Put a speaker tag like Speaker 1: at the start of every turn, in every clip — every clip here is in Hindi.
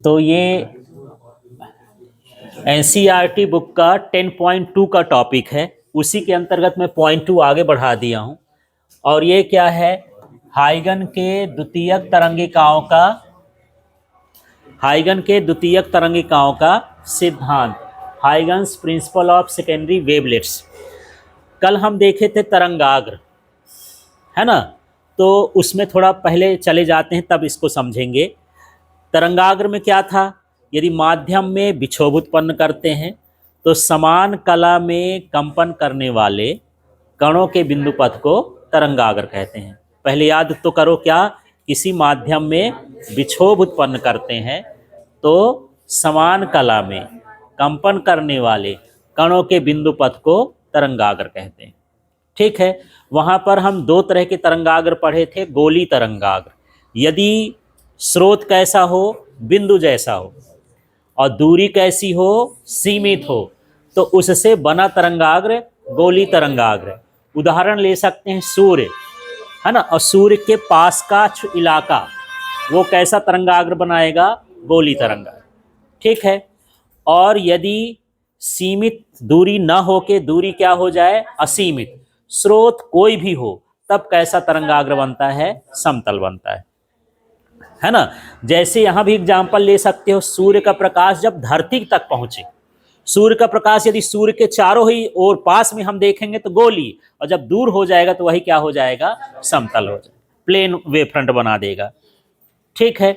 Speaker 1: तो ये एनसीईआरटी बुक का 10.2 का टॉपिक है। उसी के अंतर्गत मैं पॉइंट 2 आगे बढ़ा दिया हूं। और ये क्या है? हाइगन के द्वितीयक तरंगिकाओं का सिद्धांत, Huygens principle of secondary wavelets. कल हम देखे थे तरंगाग्र, है ना? तो उसमें थोड़ा पहले चले जाते हैं, तब इसको समझेंगे। तरंगाग्र में क्या था? यदि माध्यम में विक्षोभ उत्पन्न करते हैं तो समान कला में कंपन करने वाले कणों के बिंदु पथ को तरंगाग्र कहते हैं। पहले याद तो करो, क्या किसी माध्यम में विक्षोभ उत्पन्न करते हैं तो समान कला में कंपन करने वाले कणों के बिंदु पथ को तरंगाग्र कहते हैं। ठीक है, वहां पर हम दो तरह के तरंगाग्र पढ़े थे। गोली तरंगाग्र, यदि स्रोत कैसा हो, बिंदु जैसा हो, और दूरी कैसी हो, सीमित हो, तो उससे बना तरंगाग्र गोली तरंगाग्र। उदाहरण ले सकते हैं सूर्य, है ना? और सूर्य के पास का इलाका, वो कैसा तरंगाग्र बनाएगा? गोली तरंगाग्र। ठीक है। और यदि सीमित दूरी न हो के दूरी क्या हो जाए? असीमित, स्रोत कोई भी हो, तब कैसा तरंगाग्र बनता है? समतल बनता है ना? जैसे यहां भी एग्जाम्पल ले सकते हो, सूर्य का प्रकाश जब धरती तक पहुंचे, सूर्य का प्रकाश यदि सूर्य के चारों ही और पास में हम देखेंगे तो गोली, और जब दूर हो जाएगा तो वही क्या हो जाएगा? समतल हो जाएगा, प्लेन वेव फ्रंट बना देगा। ठीक है।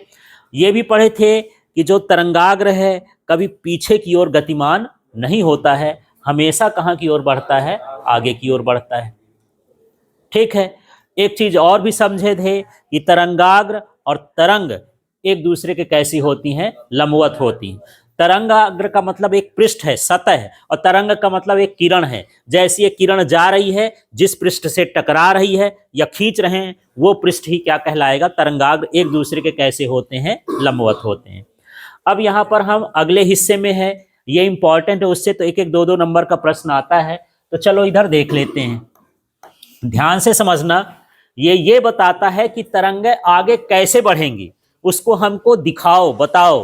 Speaker 1: ये भी पढ़े थे कि जो तरंगाग्र है कभी पीछे की ओर गतिमान नहीं होता है, हमेशा कहाँ की ओर बढ़ता है? आगे की ओर बढ़ता है। ठीक है। एक चीज और भी समझे थे कि तरंगाग्र और तरंग एक दूसरे के कैसी होती हैं? लंबवत होती हैं। तरंगाग्र का मतलब एक पृष्ठ है, सतह है, और तरंग का मतलब एक किरण है। जैसी ये किरण जा रही है, जिस पृष्ठ से टकरा रही है या खींच रहे हैं, वो पृष्ठ ही क्या कहलाएगा? तरंगाग्र। एक दूसरे के कैसे होते हैं? लंबवत होते हैं। अब यहाँ पर हम अगले हिस्से में है, ये इंपॉर्टेंट है, उससे तो एक एक दो दो नंबर का प्रश्न आता है। तो चलो इधर देख लेते हैं, ध्यान से समझना। ये बताता है कि तरंगें आगे कैसे बढ़ेंगी, उसको हमको दिखाओ, बताओ,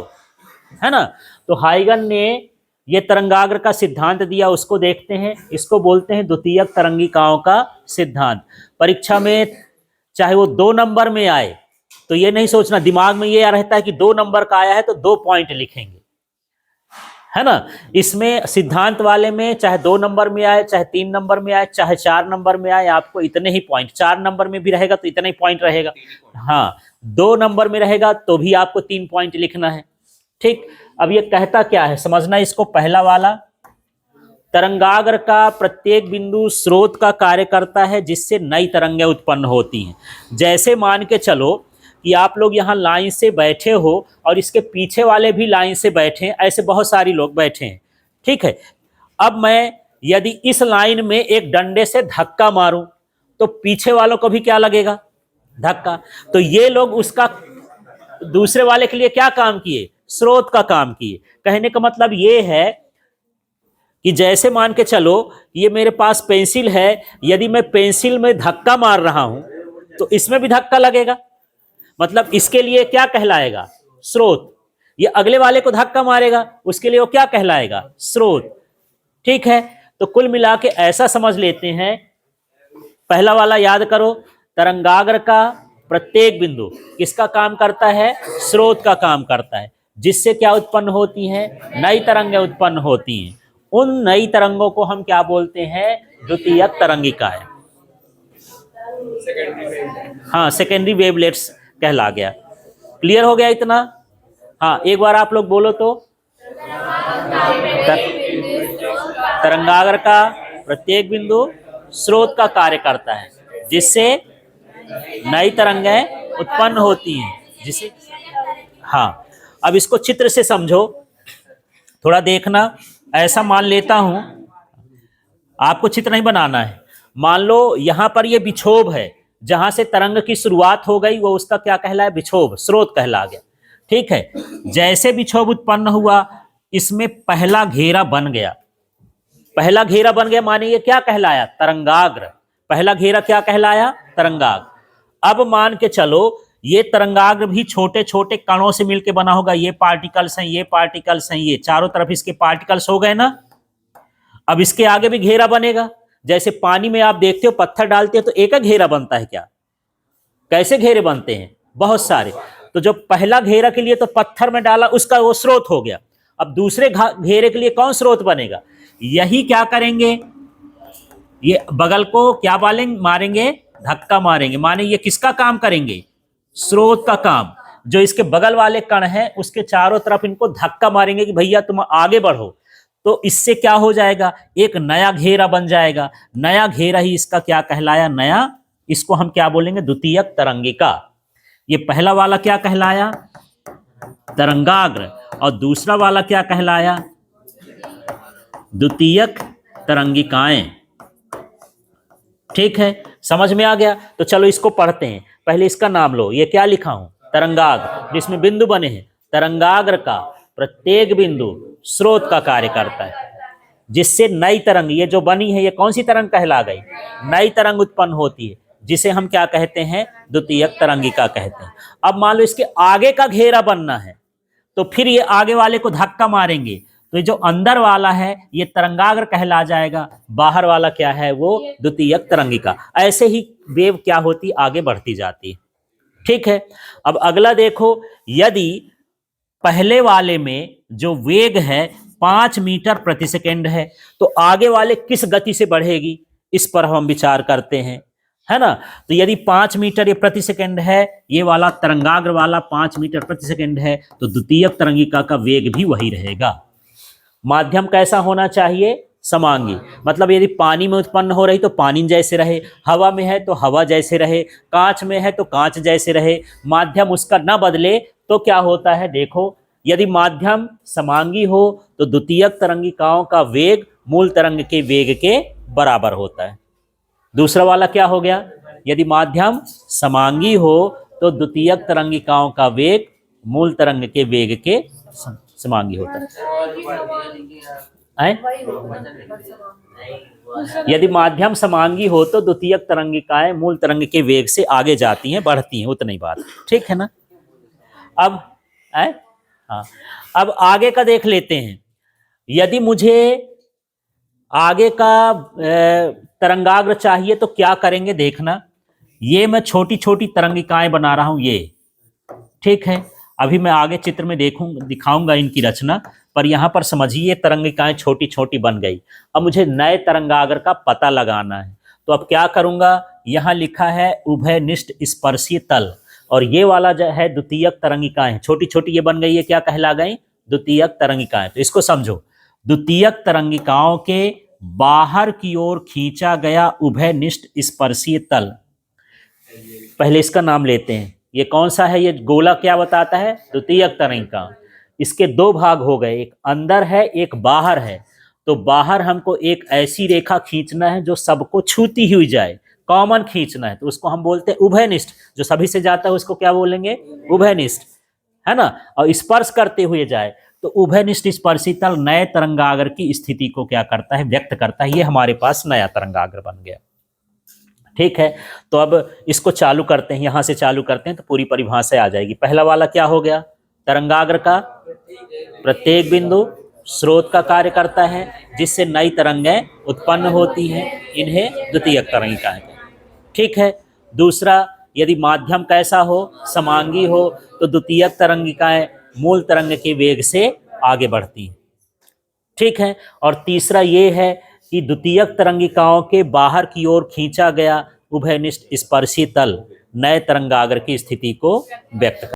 Speaker 1: है ना? तो हाइगन ने ये तरंगाग्र का सिद्धांत दिया, उसको देखते हैं। इसको बोलते हैं द्वितीयक तरंगिकाओं का सिद्धांत। परीक्षा में चाहे वो 2 नंबर में आए तो ये नहीं सोचना, दिमाग में ये रहता है कि 2 नंबर का आया है तो 2 पॉइंट लिखेंगे, है ना? इसमें सिद्धांत वाले में चाहे 2 नंबर में आए, चाहे 3 नंबर में आए, चाहे 4 नंबर में आए, आपको इतने ही पॉइंट। 4 नंबर में भी रहेगा तो इतना ही पॉइंट रहेगा। हाँ, 2 नंबर में रहेगा तो भी आपको 3 पॉइंट लिखना है। ठीक। अब ये कहता क्या है, समझना इसको। पहला वाला, तरंगाग्र का प्रत्येक बिंदु स्रोत का कार्य करता है जिससे नई तरंगें उत्पन्न होती हैं। जैसे मान के चलो कि आप लोग यहाँ लाइन से बैठे हो और इसके पीछे वाले भी लाइन से बैठे हैं, ऐसे बहुत सारी लोग बैठे हैं। ठीक है। अब मैं यदि इस लाइन में एक डंडे से धक्का मारूं तो पीछे वालों को भी क्या लगेगा? धक्का। तो ये लोग उसका दूसरे वाले के लिए क्या काम किए? स्रोत का काम किए। कहने का मतलब ये है कि जैसे मान के चलो ये मेरे पास पेंसिल है, यदि मैं पेंसिल में धक्का मार रहा हूं तो इसमें भी धक्का लगेगा, मतलब इसके लिए क्या कहलाएगा? स्रोत। ये अगले वाले को धक्का मारेगा, उसके लिए वो क्या कहलाएगा? स्रोत। ठीक है। तो कुल मिला के ऐसा समझ लेते हैं, पहला वाला याद करो, तरंगाग्र का प्रत्येक बिंदु किसका काम करता है? स्रोत का काम करता है, जिससे क्या उत्पन्न होती हैं? नई तरंगें उत्पन्न होती हैं। उन नई तरंगों को हम क्या बोलते हैं? द्वितीयक तरंगिका है। हाँ, सेकेंडरी वेवलेट्स कहला गया। क्लियर हो गया इतना? हाँ, एक बार आप लोग बोलो तो। तरंगाग्र का प्रत्येक बिंदु स्रोत का कार्य करता है जिससे नई तरंगें उत्पन्न होती हैं, जिसे हाँ। अब इसको चित्र से समझो, थोड़ा देखना। ऐसा मान लेता हूं, आपको चित्र नहीं बनाना है। मान लो यहां पर ये विक्षोभ है, जहां से तरंग की शुरुआत हो गई वो उसका क्या कहलाया? विक्षोभ, स्रोत कहला गया। ठीक है। जैसे विक्षोभ उत्पन्न हुआ, इसमें पहला घेरा बन गया। पहला घेरा बन गया माने ये क्या कहलाया? तरंगाग्र। पहला घेरा क्या कहलाया? तरंगाग्र। अब मान के चलो ये तरंगाग्र भी छोटे छोटे कणों से मिलकर बना होगा। ये पार्टिकल्स हैं, ये पार्टिकल्स हैं, ये चारों तरफ इसके पार्टिकल्स हो गए ना। अब इसके आगे भी घेरा बनेगा। जैसे पानी में आप देखते हो पत्थर डालते हो तो एक घेरा बनता है क्या? कैसे घेरे बनते हैं? बहुत सारे। तो जो पहला घेरा के लिए तो पत्थर में डाला, उसका वो स्रोत हो गया। अब दूसरे घेरे के लिए कौन स्रोत बनेगा? यही क्या करेंगे, ये बगल को क्या मारेंगे, धक्का मारेंगे। माने ये किसका काम करेंगे? स्रोत का काम। जो इसके बगल वाले कण हैं उसके चारों तरफ इनको धक्का मारेंगे कि भैया तुम आगे बढ़ो। तो इससे क्या हो जाएगा, एक नया घेरा बन जाएगा। नया घेरा ही इसका क्या कहलाया? नया। इसको हम क्या बोलेंगे? द्वितीयक तरंगिका। ये पहला वाला क्या कहलाया? तरंगाग्र। और दूसरा वाला क्या कहलाया? द्वितीयक तरंगिकाएं। ठीक है, समझ में आ गया? तो चलो इसको पढ़ते हैं। पहले इसका नाम लो। ये क्या लिखा हूं? तरंगाग्र, जिसमें बिंदु बने हैं। तरंगाग्र का प्रत्येक बिंदु स्रोत का कार्य करता है, जिससे नई तरंग, ये जो बनी है ये कौन सी तरंग कहला गई? नई तरंग उत्पन्न होती है, जिसे हम क्या कहते हैं? द्वितीयक तरंगिका कहते हैं। अब मान लो इसके आगे का घेरा बनना है, तो फिर ये आगे वाले को धक्का मारेंगे, तो ये जो अंदर वाला है ये तरंगाग्र कहला जाएगा। बाहर वाला क्या है? वो द्वितीयक तरंगिका। ऐसे ही वेव क्या होती? आगे बढ़ती जाती है। ठीक है, अब अगला देखो। यदि पहले वाले में जो वेग है 5 मीटर प्रति सेकेंड है, तो आगे वाले किस गति से बढ़ेगी, इस पर हम विचार करते हैं, है ना। तो यदि 5 मीटर ये प्रति सेकेंड है, ये वाला तरंगाग्र वाला 5 मीटर प्रति सेकेंड है, तो द्वितीयक तरंगिका का वेग भी वही रहेगा। माध्यम कैसा होना चाहिए? समांगी। मतलब यदि पानी में उत्पन्न हो रही तो पानी जैसे रहे, हवा में है तो हवा जैसे रहे, कांच में है तो कांच जैसे रहे, माध्यम उसका न बदले। तो क्या होता है देखो, यदि माध्यम समांगी हो तो द्वितीयक तरंगिकाओं का वेग मूल तरंग के वेग के बराबर होता है। दूसरा वाला क्या हो गया? यदि माध्यम समांगी हो तो द्वितीयक तरंगिकाओं का वेग मूल तरंग के वेग के समांगी होता है। यदि माध्यम समांगी हो तो द्वितीयक तरंगिकाएं मूल तरंग के वेग से आगे जाती हैं, बढ़ती हैं, उतनी बात। ठीक है ना। अब हाँ, अब आगे का देख लेते हैं। यदि मुझे आगे का तरंगाग्र चाहिए तो क्या करेंगे देखना। ये मैं छोटी छोटी तरंगिकाएं बना रहा हूं, ये ठीक है। अभी मैं आगे चित्र में दिखाऊंगा इनकी रचना, पर यहां पर समझिए तरंगिकाएं छोटी छोटी बन गई। अब मुझे नए तरंगाग्र का पता लगाना है, तो अब क्या करूंगा, यहां लिखा है उभयनिष्ठ स्पर्शीय तल, और ये वाला जो है द्वितीयक तरंगिकाएं छोटी छोटी ये बन गई, ये क्या कहला गई? द्वितीयक तरंगिकाएं। तो इसको समझो, द्वितीयक तरंगिकाओं के बाहर की ओर खींचा गया उभयनिष्ठ स्पर्शीय तल। पहले इसका नाम लेते हैं। ये कौन सा है? ये गोला क्या बताता है? द्वितीयक तरंगिका। इसके दो भाग हो गए, एक अंदर है एक बाहर है। तो बाहर हमको एक ऐसी रेखा खींचना है जो सबको छूती हुई जाए, कॉमन खींचना है, तो उसको हम बोलते हैं उभयनिष्ठ। जो सभी से जाता है उसको क्या बोलेंगे? उभयनिष्ठ, है ना। और स्पर्श करते हुए जाए, तो उभयनिष्ठ स्पर्शी तल नए तरंगाग्र की स्थिति को क्या करता है? व्यक्त करता है। ये हमारे पास नया तरंगाग्र बन गया। ठीक है, तो अब इसको चालू करते हैं, यहां से चालू करते हैं तो पूरी परिभाषा आ जाएगी। पहला वाला क्या हो गया? तरंगाग्र का प्रत्येक बिंदु स्रोत का कार्य करता है, जिससे नई तरंगें उत्पन्न होती हैं, इन्हें द्वितीयक तरंगिका कहते हैं। ठीक है। दूसरा, यदि माध्यम कैसा हो? समांगी हो, तो द्वितीयक तरंगिकाएं मूल तरंग के वेग से आगे बढ़ती हैं। ठीक है। और तीसरा ये है कि द्वितीयक तरंगिकाओं के बाहर की ओर खींचा गया उभयनिष्ठ स्पर्शी तल नए तरंगाग्र की स्थिति को व्यक्त करता है।